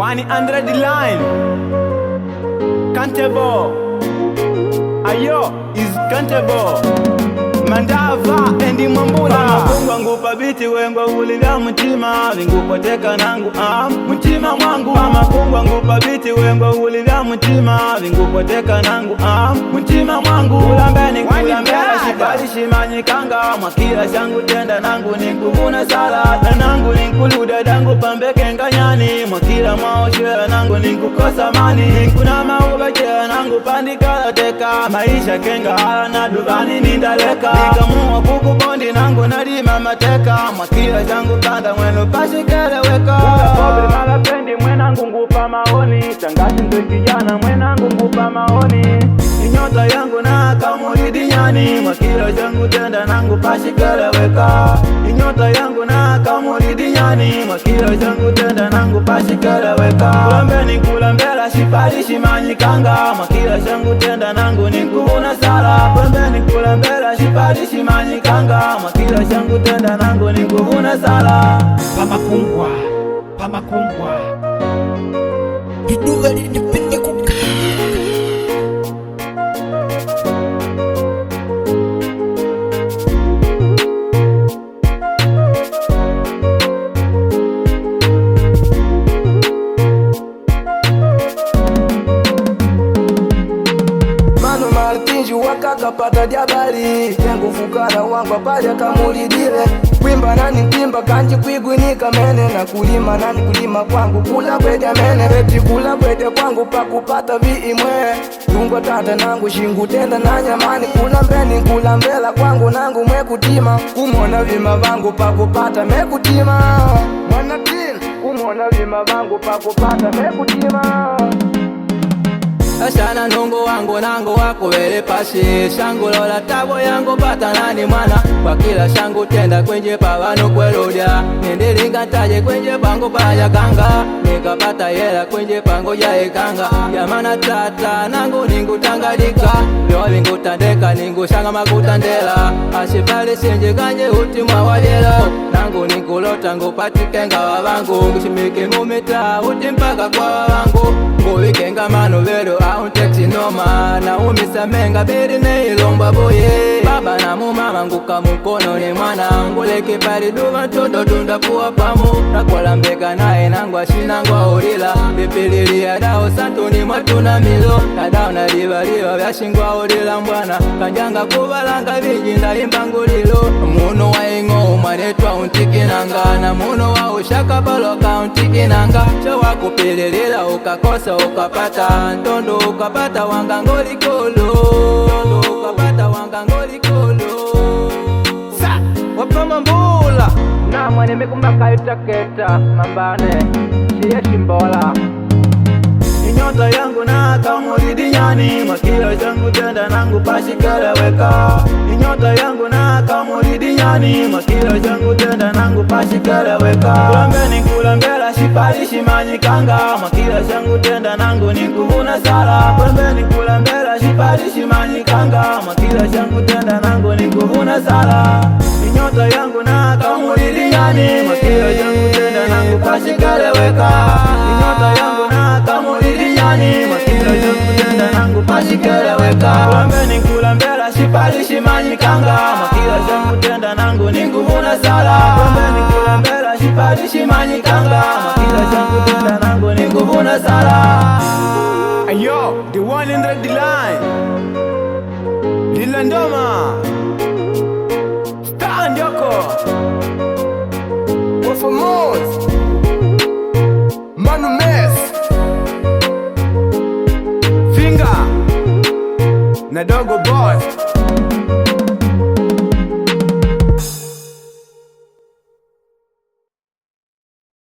100 line Cantable. Ayo is Cantable. Mandava endi Mwambula Makungwa ngupa biti wengwa ulivya mtima Vingupoteka nangu mtima mwangu Makungwa ngupa biti wengwa ulivya mtima Vingupoteka nangu mtima mwangu Kulambeni kulambela shibali shimanyikanga Mwakila shangu tenda nangu nikuvuna sala Nangu nikuluda dangu pambeke nganyani Mwakila maoshwela nangu nikukosa mani Nikuna maubachela nangu pandikala teka Maisha kenga hala na duvani nindaleka Nikamuwa kuku bondi nangu nalima mateka Mwakila changu kanda mwenu pashikeleweka Ukakobe malapendi mwenangu ngupa maoni Changashi ndo kijana mwenangu ngupa maoni Inyota yangu na kamuridi nyani Mwakila changu tenda nangu pashikeleweka Inyota yangu na kamuridi nyani Mwakila changu tenda nangu pashikeleweka Kulambeni kulambela shipali shimanyikanga Mwakila changu tenda nangu nikuvuna sala Kulambeni kulambela shipali shimanyikanga Mwakila changu tenda nangu nikuvuna sala Pamakungwa Iduga linipende kuka Manu Martinji wakakapata jabali Tengu fukara wangu paja kamulidile Kwimba nani kimba kanji kwigunika mene Na kulima nani kulima kwangu kula kwede mene Reti kula kwede kwangu pakupata viimwe Tungwa tata nangu shingu tenda na nyamani Kulambeni kulambela kwangu nangu mwekutima Kumona vima vangu pakupata mekutima Mwanatin kumona vima vangu pakupata mekutima Ashana nungu wangu nangu wako wele pashi Shangu lola tabo yangu pata nani mwana Kwa kila shangu tenda kwenye pawanu kweludia Nindilinga taje kwenye pangu paya kanga Nikapata yela kwenye pangu ya ikanga Yamana tata nangu ningu tangadika Vyo vingu tandeka ningu shanga makutandela Ashipali sinje kanje utimwa wajelo Nangu ningu lota ngu patikenga wavangu Ngushimike mumita utimpaka kwa wavangu Nguvikenga manu vero aunteksi noma Na umisa menga beri ne ilomba boye Baba na mumama nguka mukono ni mwana Nguleke pari duva todo tunda kuwa pamu Nakola mbeka nae nangwa shinangwa ulila Bipilili ya dao santu ni matuna milo Tadao na liva vya shingwa ulila mbwana Kanjanga kubalanga vijinda imbangulilo Muno wa ingo umanetwa untikinanga Na muno wa ushaka baloka untikinanga Chowa kupililila ukakosa ukapata Ntondo ukapata wangangoli kolo Ntondo ukapata wangangoli kolo Sa wapa Mwambula Na mwane mekumbaka itaketa Mambane Shie shimbola Inyota yangu na kamuridi nyani Mwakila changu tenda nangu pashikeleweka Inyota yangu na kamuridi nyani Mwakila changu tenda nangu pashikeleweka Kulambeni kulambela shipali shimanyikanga Mwakila changu tenda nangu nikuvuna sala Kulambeni kulambela shipali shimanyikanga Mwakila changu tenda nangu nikuvuna sala Inyota yangu na kamuridi nyani Mwakila changu tenda nangu pashikeleweka Inyota yangu na kamuridi nyani Mwakila changu tenda nangu pashikeleweka Kulambeni kulambela shipali shimanyikanga Mwakila changu tenda nangu nikuvuna sala Kulambeni kulambela shipali shimanyikanga Mwakila changu tenda nangu nikuvuna sala Ayo, the 100 line Lila Ndoma Stand yoko Wafamos Manu Mess Finger na Dogo Boy